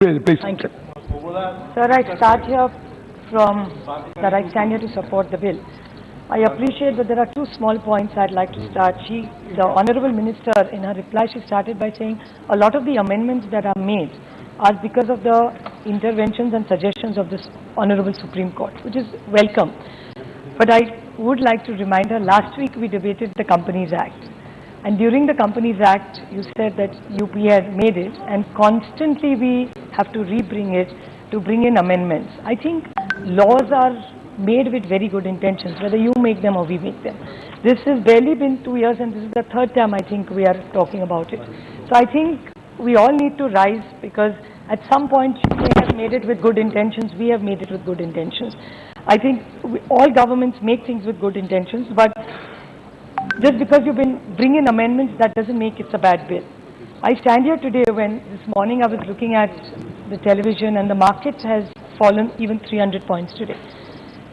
Please. Thank you. Sir, I stand here to support the bill. I appreciate that there are two small points I'd like to start. The Honorable Minister, in her reply, she started by saying a lot of the amendments that are made are because of the interventions and suggestions of this Honorable Supreme Court, which is welcome. But I would like to remind her, last week we debated the Companies Act. And during the Companies Act, you said that UP had made it, and constantly we have to rebring it to bring in amendments. I think laws are made with very good intentions, whether you make them or we make them. This has barely been 2 years, and this is the third time I think we are talking about it. So I think we all need to rise, because at some point we have made it with good intentions, we have made it with good intentions. I think all governments make things with good intentions, but just because you've been bringing amendments, that doesn't make it a bad bill. I stand here today when this morning I was looking at the television and the market has fallen even 300 points today.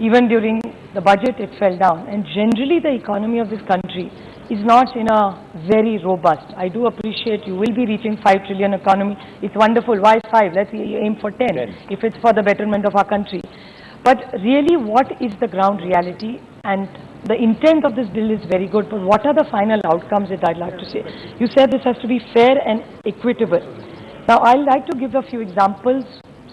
Even during the budget, it fell down. And generally, the economy of this country is not in a very robust. I do appreciate you will be reaching 5 trillion economy. It's wonderful. Why 5? Let's aim for 10 if it's for the betterment of our country. But really, what is the ground reality? And the intent of this bill is very good, but what are the final outcomes that I'd like to say? You said this has to be fair and equitable. Now, I'd like to give a few examples,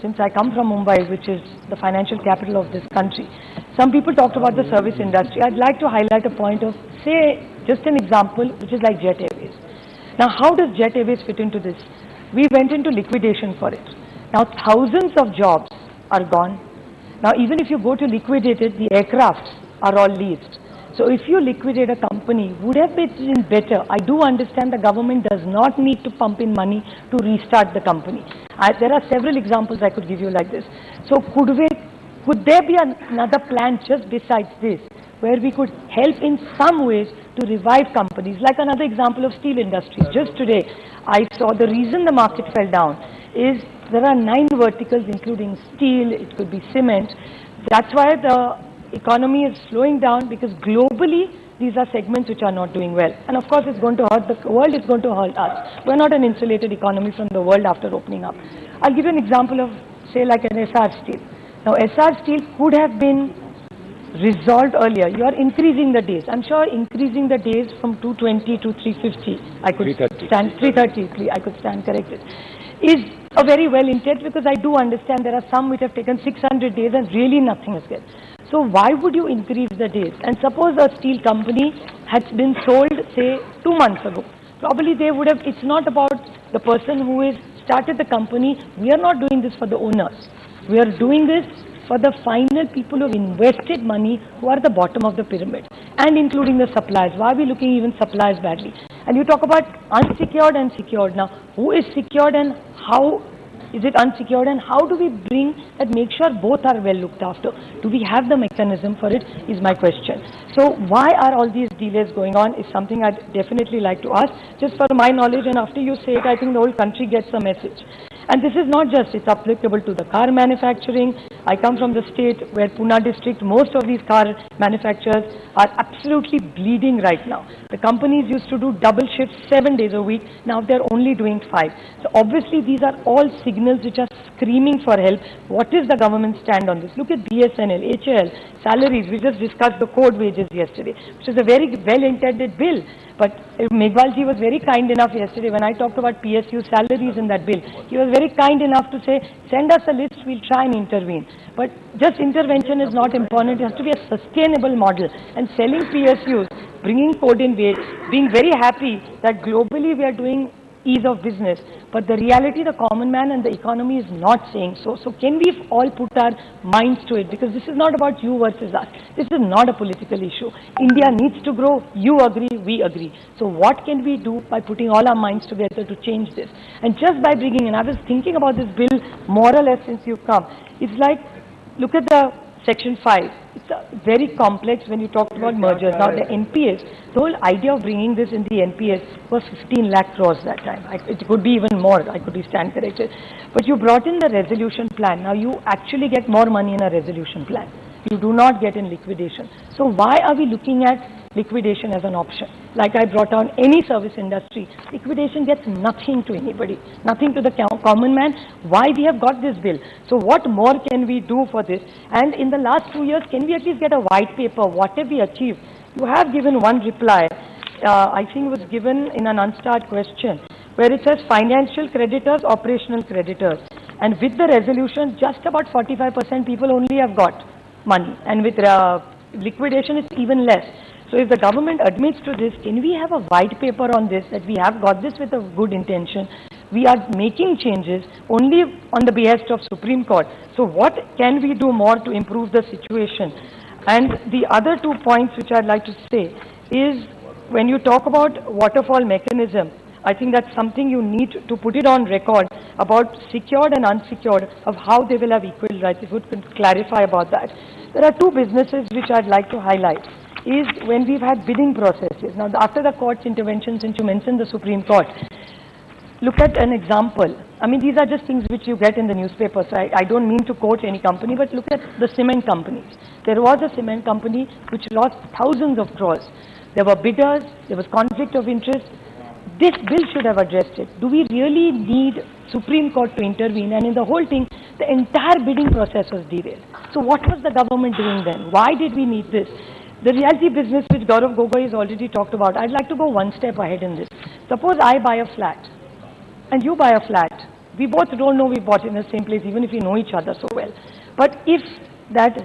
since I come from Mumbai, which is the financial capital of this country. Some people talked about the service industry. I'd like to highlight a point of, say, just an example, which is like Jet Airways. Now, how does Jet Airways fit into this? We went into liquidation for it. Now, thousands of jobs are gone. Now, even if you go to liquidate it, the aircrafts are all leased. So if you liquidate a company, would have been better. I do understand the government does not need to pump in money to restart the company. There are several examples I could give you like this. So could there be another plan just besides this, where we could help in some ways to revive companies? Like another example of steel industry. Just today, I saw the reason the market fell down is there are 9 verticals, including steel, it could be cement. That's why the economy is slowing down, because globally these are segments which are not doing well. And of course it's going to hurt the world, it's going to hurt us. We're not an insulated economy from the world after opening up. I'll give you an example of, say, like an SR Steel. Now SR Steel could have been resolved earlier. You are increasing the days. I'm sure increasing the days from 220 to 350, I could 330, I could stand corrected, is a very well intent, because I do understand there are some which have taken 600 days and really nothing has get. So why would you increase the days? And suppose a steel company has been sold, say, 2 months ago. Probably they would have, it's not about the person who has started the company. We are not doing this for the owners. We are doing this for the final people who have invested money, who are the bottom of the pyramid, and including the suppliers. Why are we looking even suppliers badly? And you talk about unsecured and secured. Now, who is secured and how is it unsecured, and how do we bring that, make sure both are well looked after? Do we have the mechanism for it, is my question. So why are all these delays going on is something I'd definitely like to ask, just for my knowledge, and after you say it, I think the whole country gets a message. And this is not just, it's applicable to the car manufacturing. I come from the state where Pune district, most of these car manufacturers are absolutely bleeding right now. The companies used to do double shifts 7 days a week. Now they're only doing 5. So obviously these are all signals which are screaming for help. What is the government stand on this? Look at BSNL, HAL, salaries. We just discussed the code wages yesterday, which is a very well-intended bill. But Meghwalji was very kind enough yesterday when I talked about PSU salaries in that bill. He was very kind enough to say, send us a list, we'll try and intervene. But just intervention is not important. It has to be a sustainable model. And selling PSUs, bringing code in wage, being very happy that globally we are doing ease of business. But the reality, the common man and the economy is not saying so. So can we all put our minds to it? Because this is not about you versus us. This is not a political issue. India needs to grow. You agree, we agree. So what can we do by putting all our minds together to change this? And just by bringing in, I was thinking about this bill more or less since you've come. It's like, look at the Section 5. It's very complex when you talk about mergers. Now the NPS, the whole idea of bringing this in the NPS was 15 lakh crores that time. It could be even more, I could be stand corrected. But you brought in the resolution plan. Now you actually get more money in a resolution plan. You do not get in liquidation. So why are we looking at liquidation as an option. Like I brought on any service industry, liquidation gets nothing to anybody, nothing to the common man. Why we have got this bill? So what more can we do for this? And in the last 2 years, can we at least get a white paper? What have we achieved? You have given one reply. I think it was given in an unstarred question, where it says financial creditors, operational creditors. And with the resolution, just about 45% people only have got money. And with liquidation, it's even less. So if the government admits to this, can we have a white paper on this, that we have got this with a good intention? We are making changes only on the behest of Supreme Court. So what can we do more to improve the situation? And the other 2 points which I'd like to say is, when you talk about waterfall mechanism, I think that's something you need to put it on record about secured and unsecured, of how they will have equal rights. If you could clarify about that. There are 2 businesses which I'd like to highlight. Is when we've had bidding processes. Now, after the court's intervention, since you mentioned the Supreme Court, look at an example. I mean, these are just things which you get in the newspapers. So I don't mean to quote any company, but look at the cement companies. There was a cement company which lost thousands of crores. There were bidders, there was conflict of interest. This bill should have addressed it. Do we really need Supreme Court to intervene? And in the whole thing, the entire bidding process was derailed. So what was the government doing then? Why did we need this? The realty business which Gaurav Gogoi has already talked about, I'd like to go one step ahead in this. Suppose I buy a flat and you buy a flat. We both don't know we bought in the same place, even if we know each other so well. But if that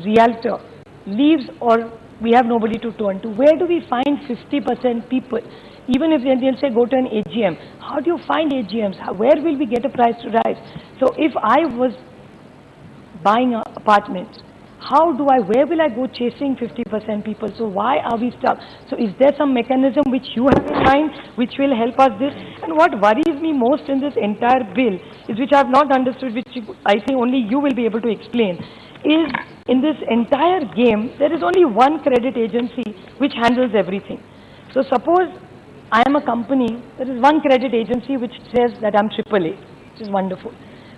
realtor leaves or we have nobody to turn to, where do we find 50% people? Even if they'll say go to an AGM, how do you find AGMs? Where will we get a price to rise? So if I was buying an apartment, where will I go chasing 50% people? So why are we stuck? So is there some mechanism which you have in mind which will help us this? And what worries me most in this entire bill is, which I have not understood, which I think only you will be able to explain, is in this entire game, there is only one credit agency which handles everything. So suppose I am a company, there is one credit agency which says that I'm AAA, which is wonderful.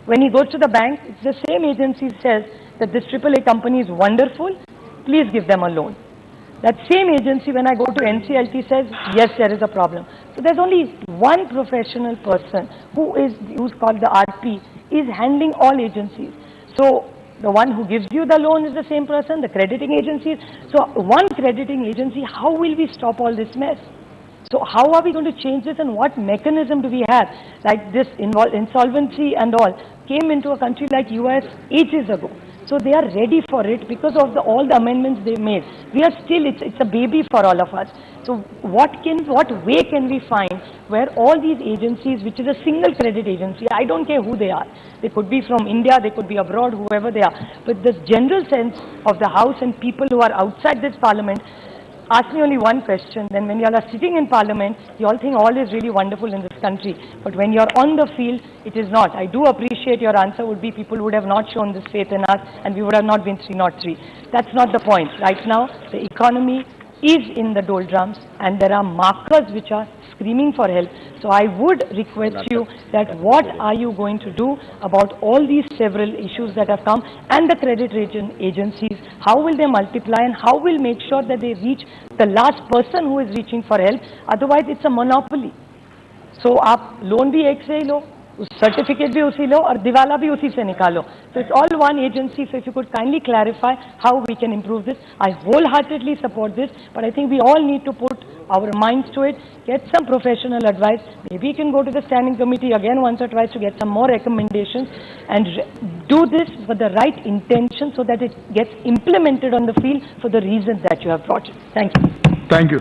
When he goes to the bank, it's the same agency says that this AAA company is wonderful, please give them a loan. That same agency, when I go to NCLT, says, yes, there is a problem. So there's only one professional person who's called the RP, is handling all agencies. So the one who gives you the loan is the same person, the crediting agency. So one crediting agency, how will we stop all this mess? So how are we going to change this, and what mechanism do we have? Like this insolvency and all came into a country like US ages ago. So they are ready for it because of all the amendments they made. We are still, it's a baby for all of us. So what way can we find where all these agencies, which is a single credit agency, I don't care who they are. They could be from India, they could be abroad, whoever they are. But the general sense of the House and people who are outside this parliament, ask me only one question. Then when you all are sitting in parliament, you all think all is really wonderful in this country. But when you're on the field, it is not. I do appreciate your answer would be people would have not shown this faith in us and we would have not been 303. That's not the point. Right now, the economy is in the doldrums and there are markers which are screaming for help. So I would request you that what are you going to do about all these several issues that have come, and the credit agencies, how will they multiply and how will make sure that they reach the last person who is reaching for help? Otherwise it's a monopoly. So आप loan भी एक से ही लो, certificate भी उसी लो और दिवाला भी उसी से निकालो. So it's all one agency. So if you could kindly clarify how we can improve this. I wholeheartedly support this, but I think we all need to put our minds to it, get some professional advice. Maybe you can go to the standing committee again once or twice to get some more recommendations and do this for the right intention so that it gets implemented on the field for the reason that you have brought it. Thank you. Thank you.